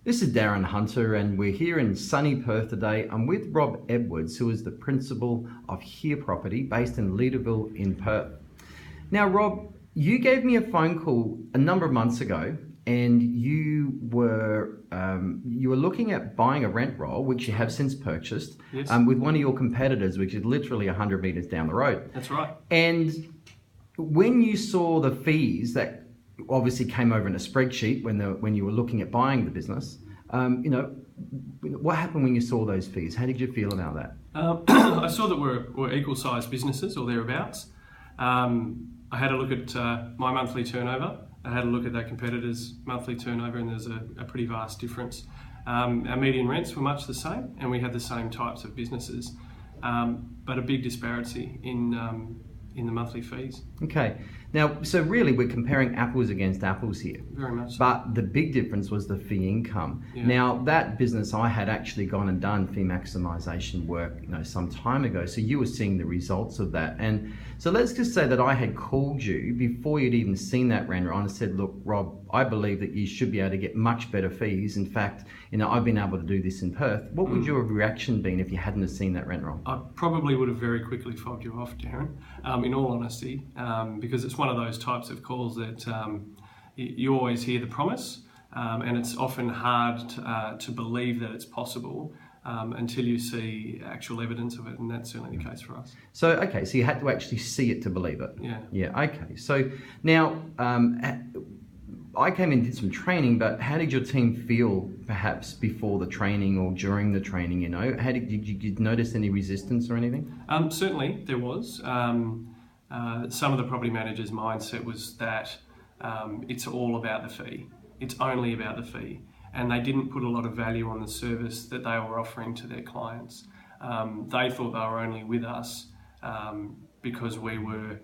This is Darren Hunter, and we're here in sunny Perth today. I'm with Rob Edwards, who is the principal of Here Property, based in Leederville in Perth. Now, Rob, you gave me a phone call a number of months ago, and you were looking at buying a rent roll, which you have since purchased, Yes. with one of your competitors, which is literally 100 metres down the road. That's right. And when you saw the fees that obviously came over in a spreadsheet when you were looking at buying the business, what happened when you saw those fees? How did you feel about that? I saw that we're equal-sized businesses or thereabouts. I had a look at my monthly turnover. I had a look at that competitor's monthly turnover, and there's a pretty vast difference. Our median rents were much the same, and we had the same types of businesses, but a big disparity in the monthly fees. Okay. Now, so really we're comparing apples against apples here. Very much so. But the big difference was the fee income. Yeah. Now, that business, I had actually gone and done fee maximisation work, some time ago. So you were seeing the results of that. And so let's just say that I had called you before you'd even seen that render on and said, look, Rob, I believe that you should be able to get much better fees. In fact, I've been able to do this in Perth. What would your reaction been if you hadn't have seen that rent roll? I probably would have very quickly fobbed you off, Darren, in all honesty, because it's one of those types of calls that you always hear the promise, and it's often hard to believe that it's possible until you see actual evidence of it, and that's certainly the case for us. So, okay, so you had to actually see it to believe it. Yeah. Yeah, okay. So now, I came in and did some training, but how did your team feel perhaps before the training or during the training, How did you notice any resistance or anything? Certainly there was. Some of the property managers' mindset was that it's all about the fee. It's only about the fee. And they didn't put a lot of value on the service that they were offering to their clients. They thought they were only with us because we were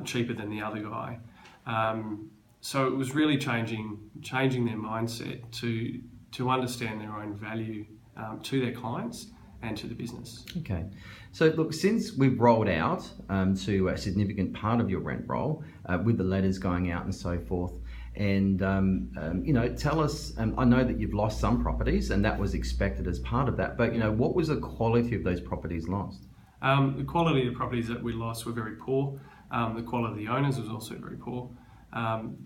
cheaper than the other guy. So it was really changing their mindset to understand their own value to their clients and to the business. Okay. So look, since we've rolled out to a significant part of your rent roll with the letters going out and so forth, and tell us, I know that you've lost some properties and that was expected as part of that, but what was the quality of those properties lost? The quality of the properties that we lost were very poor. The quality of the owners was also very poor.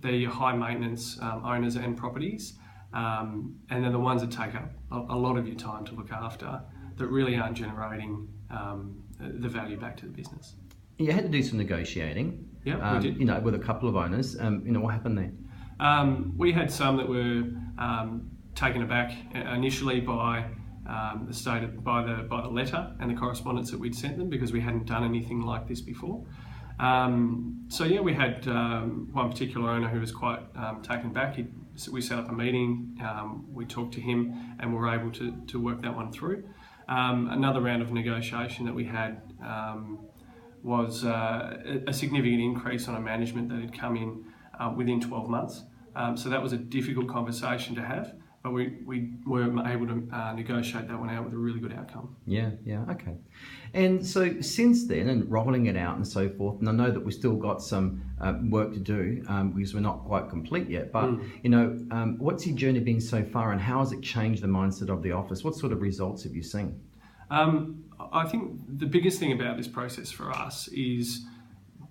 They're your high maintenance owners and properties, and they're the ones that take up a lot of your time to look after, that really aren't generating the value back to the business. You had to do some negotiating. Yeah, we did. With a couple of owners. What happened there? We had some that were taken aback initially by the letter and the correspondence that we'd sent them, because we hadn't done anything like this before. We had one particular owner who was quite taken back. We set up a meeting, we talked to him, and we were able to work that one through. Another round of negotiation that we had was a significant increase on a management that had come in within 12 months. So that was a difficult conversation to have, but we were able to negotiate that one out with a really good outcome. Yeah, okay. And so since then, and rolling it out and so forth, and I know that we've still got some work to do because we're not quite complete yet, but what's your journey been so far, and how has it changed the mindset of the office? What sort of results have you seen? I think the biggest thing about this process for us is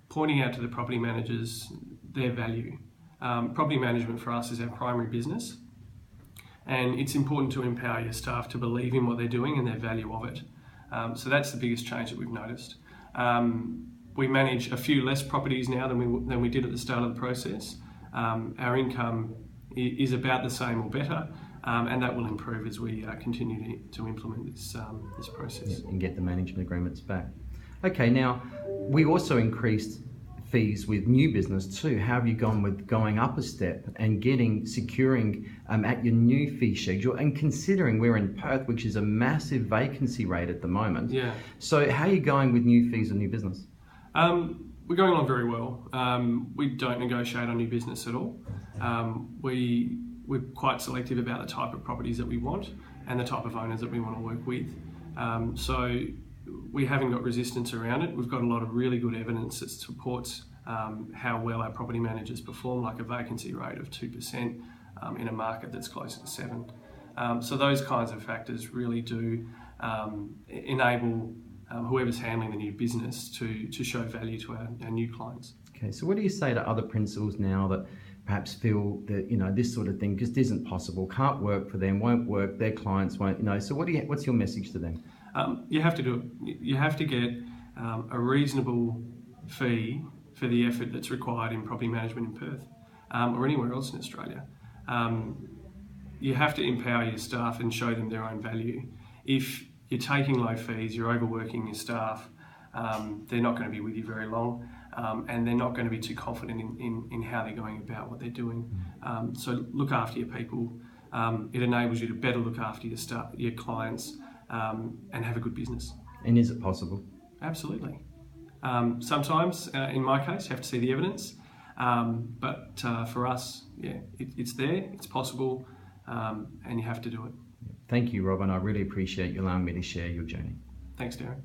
pointing out to the property managers their value. Property management for us is our primary business, and it's important to empower your staff to believe in what they're doing and their value of it. So that's the biggest change that we've noticed. We manage a few less properties now than we did at the start of the process. Our income is about the same or better, and that will improve as we continue to implement this process. And get the management agreements back. Okay, now we also increased fees with new business too. How have you gone with going up a step and securing at your new fee schedule, and considering we're in Perth, which is a massive vacancy rate at the moment? Yeah. So how are you going with new fees or new business? We're going along very well. We don't negotiate on new business at all. We're quite selective about the type of properties that we want and the type of owners that we want to work with. So we haven't got resistance around it. We've got a lot of really good evidence that supports how well our property managers perform, like a vacancy rate of 2% in a market that's closer to 7%. So those kinds of factors really do enable whoever's handling the new business to show value to our new clients. Okay, so what do you say to other principals now that perhaps feel that, you know, this sort of thing just isn't possible, can't work for them, won't work, their clients won't, you know, so what's your message to them? You have to do it. You have to get a reasonable fee for the effort that's required in property management in Perth or anywhere else in Australia. You have to empower your staff and show them their own value. If you're taking low fees, you're overworking your staff, they're not going to be with you very long, and they're not going to be too confident in how they're going about what they're doing. So look after your people. It enables you to better look after your staff, your clients, and have a good business. And is it possible? Absolutely. Sometimes, in my case, you have to see the evidence, but for us, yeah, it's there, it's possible, and you have to do it. Thank you, Robin. I really appreciate you allowing me to share your journey. Thanks, Darren.